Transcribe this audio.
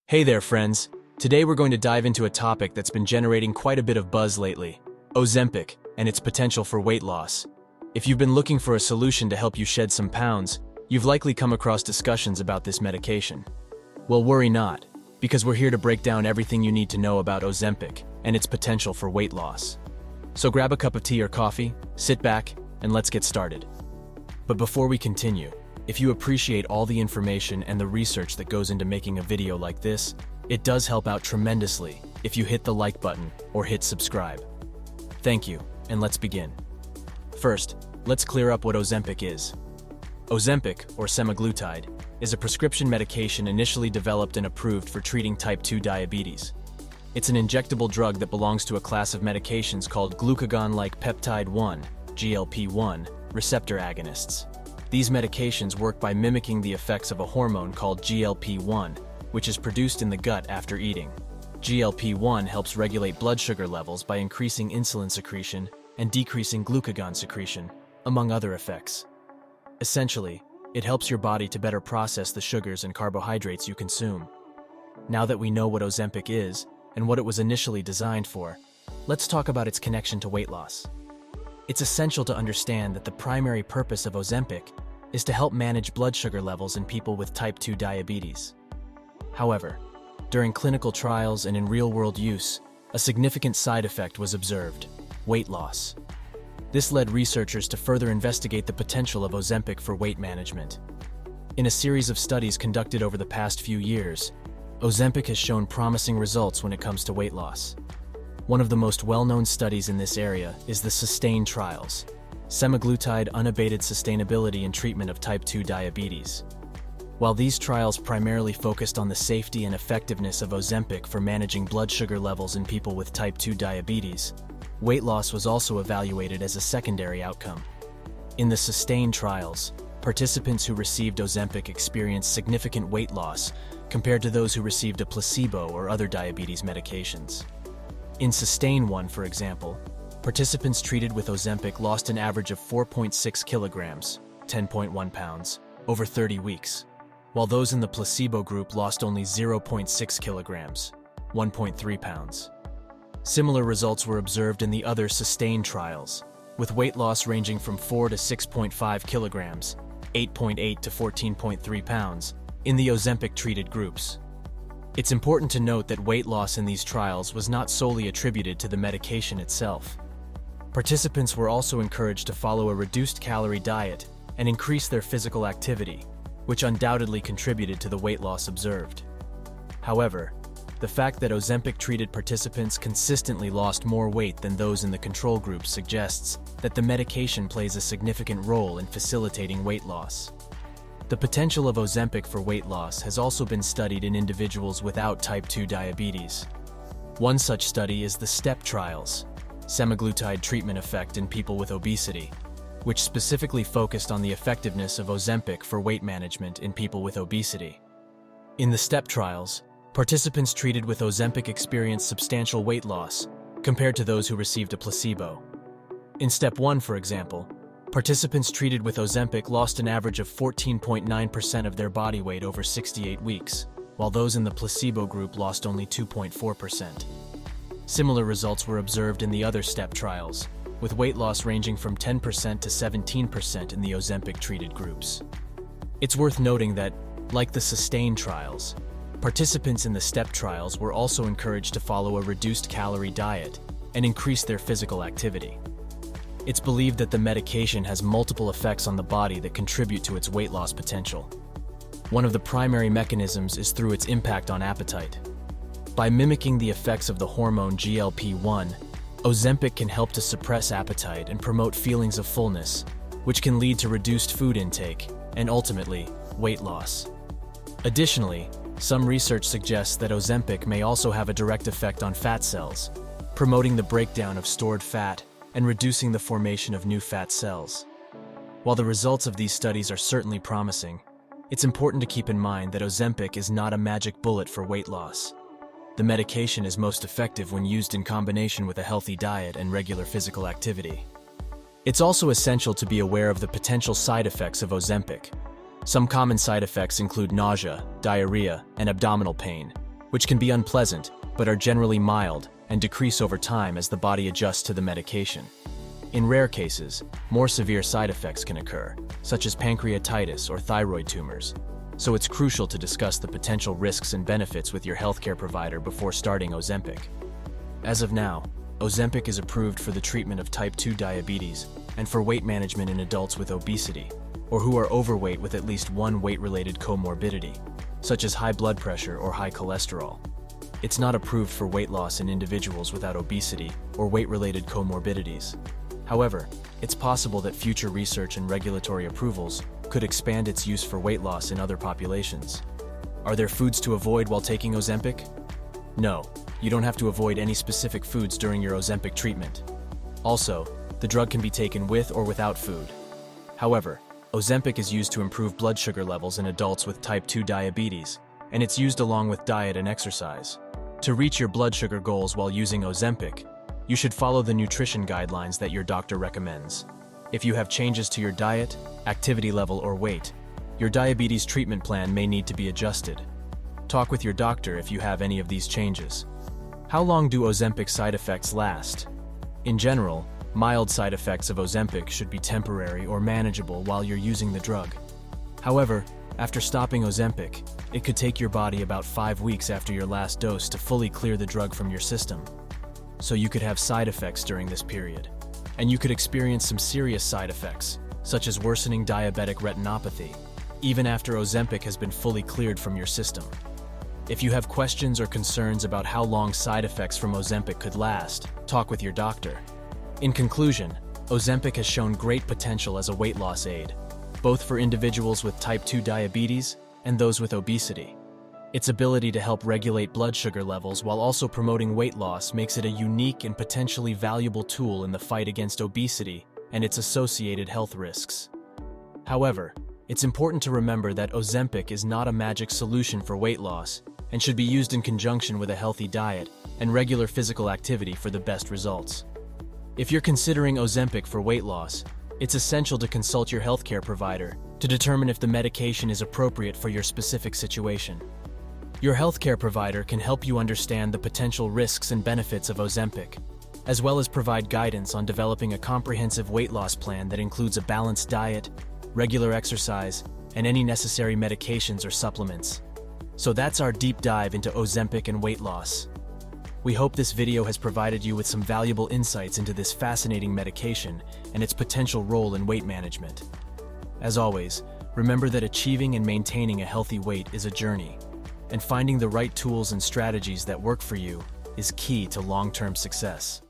Hey there, friends. Today we're going to dive into a topic that's been generating quite a bit of buzz lately, Ozempic and its potential for weight loss. If you've been looking for a solution to help you shed some pounds, you've likely come across discussions about this medication. Well, worry not, because we're here to break down everything you need to know about Ozempic and its potential for weight loss. So grab a cup of tea or coffee, sit back, and let's get started. But before we continue, if you appreciate all the information and the research that goes into making a video like this, it does help out tremendously if you hit the like button or hit subscribe. Thank you, and let's begin. First, let's clear up what Ozempic is. Ozempic, or semaglutide, is a prescription medication initially developed and approved for treating type 2 diabetes. It's an injectable drug that belongs to a class of medications called glucagon-like peptide-1, GLP-1, receptor agonists. These medications work by mimicking the effects of a hormone called GLP-1, which is produced in the gut after eating. GLP-1 helps regulate blood sugar levels by increasing insulin secretion and decreasing glucagon secretion, among other effects. Essentially, it helps your body to better process the sugars and carbohydrates you consume. Now that we know what Ozempic is and what it was initially designed for, let's talk about its connection to weight loss. It's essential to understand that the primary purpose of Ozempic is to help manage blood sugar levels in people with type 2 diabetes. However, during clinical trials and in real-world use, a significant side effect was observed: weight loss. This led researchers to further investigate the potential of Ozempic for weight management. In a series of studies conducted over the past few years, Ozempic has shown promising results when it comes to weight loss. One of the most well-known studies in this area is the SUSTAIN trials, semaglutide unabated sustainability in treatment of type 2 diabetes. While these trials primarily focused on the safety and effectiveness of Ozempic for managing blood sugar levels in people with type 2 diabetes, weight loss was also evaluated as a secondary outcome. In the SUSTAIN trials, participants who received Ozempic experienced significant weight loss compared to those who received a placebo or other diabetes medications. In SUSTAIN 1, for example, participants treated with Ozempic lost an average of 4.6 kilograms, 10.1 pounds, over 30 weeks, while those in the placebo group lost only 0.6 kilograms, 1.3 pounds. Similar results were observed in the other SUSTAIN trials, with weight loss ranging from 4 to 6.5 kilograms, 8.8 to 14.3 pounds, in the Ozempic-treated groups. It's important to note that weight loss in these trials was not solely attributed to the medication itself. Participants were also encouraged to follow a reduced-calorie diet and increase their physical activity, which undoubtedly contributed to the weight loss observed. However, the fact that Ozempic-treated participants consistently lost more weight than those in the control group suggests that the medication plays a significant role in facilitating weight loss. The potential of Ozempic for weight loss has also been studied in individuals without type 2 diabetes. One such study is the STEP trials, semaglutide treatment effect in people with obesity, which specifically focused on the effectiveness of Ozempic for weight management in people with obesity. In the STEP trials, participants treated with Ozempic experienced substantial weight loss compared to those who received a placebo. In STEP 1, for example, participants treated with Ozempic lost an average of 14.9% of their body weight over 68 weeks, while those in the placebo group lost only 2.4%. Similar results were observed in the other STEP trials, with weight loss ranging from 10% to 17% in the Ozempic-treated groups. It's worth noting that, like the SUSTAIN trials, participants in the STEP trials were also encouraged to follow a reduced-calorie diet and increase their physical activity. It's believed that the medication has multiple effects on the body that contribute to its weight loss potential. One of the primary mechanisms is through its impact on appetite. By mimicking the effects of the hormone GLP-1, Ozempic can help to suppress appetite and promote feelings of fullness, which can lead to reduced food intake and ultimately, weight loss. Additionally, some research suggests that Ozempic may also have a direct effect on fat cells, promoting the breakdown of stored fat and reducing the formation of new fat cells. While the results of these studies are certainly promising, it's important to keep in mind that Ozempic is not a magic bullet for weight loss. The medication is most effective when used in combination with a healthy diet and regular physical activity. It's also essential to be aware of the potential side effects of Ozempic. Some common side effects include nausea, diarrhea, and abdominal pain, which can be unpleasant, but are generally mild and decrease over time as the body adjusts to the medication. In rare cases, more severe side effects can occur, such as pancreatitis or thyroid tumors, so it's crucial to discuss the potential risks and benefits with your healthcare provider before starting Ozempic. As of now, Ozempic is approved for the treatment of type 2 diabetes and for weight management in adults with obesity, or who are overweight with at least one weight-related comorbidity, such as high blood pressure or high cholesterol. It's not approved for weight loss in individuals without obesity or weight-related comorbidities. However, it's possible that future research and regulatory approvals could expand its use for weight loss in other populations. Are there foods to avoid while taking Ozempic? No, you don't have to avoid any specific foods during your Ozempic treatment. Also, the drug can be taken with or without food. However, Ozempic is used to improve blood sugar levels in adults with type 2 diabetes, and it's used along with diet and exercise. To reach your blood sugar goals while using Ozempic, you should follow the nutrition guidelines that your doctor recommends. If you have changes to your diet, activity level, or weight, your diabetes treatment plan may need to be adjusted. Talk with your doctor if you have any of these changes. How long do Ozempic side effects last? In general, mild side effects of Ozempic should be temporary or manageable while you're using the drug. However, after stopping Ozempic, it could take your body about 5 weeks after your last dose to fully clear the drug from your system. So you could have side effects during this period. And you could experience some serious side effects, such as worsening diabetic retinopathy, even after Ozempic has been fully cleared from your system. If you have questions or concerns about how long side effects from Ozempic could last, talk with your doctor. In conclusion, Ozempic has shown great potential as a weight loss aid, both for individuals with type 2 diabetes and those with obesity. Its ability to help regulate blood sugar levels while also promoting weight loss makes it a unique and potentially valuable tool in the fight against obesity and its associated health risks. However, it's important to remember that Ozempic is not a magic solution for weight loss and should be used in conjunction with a healthy diet and regular physical activity for the best results. If you're considering Ozempic for weight loss, it's essential to consult your healthcare provider to determine if the medication is appropriate for your specific situation. Your healthcare provider can help you understand the potential risks and benefits of Ozempic, as well as provide guidance on developing a comprehensive weight loss plan that includes a balanced diet, regular exercise, and any necessary medications or supplements. So that's our deep dive into Ozempic and weight loss. We hope this video has provided you with some valuable insights into this fascinating medication and its potential role in weight management. As always, remember that achieving and maintaining a healthy weight is a journey, and finding the right tools and strategies that work for you is key to long-term success.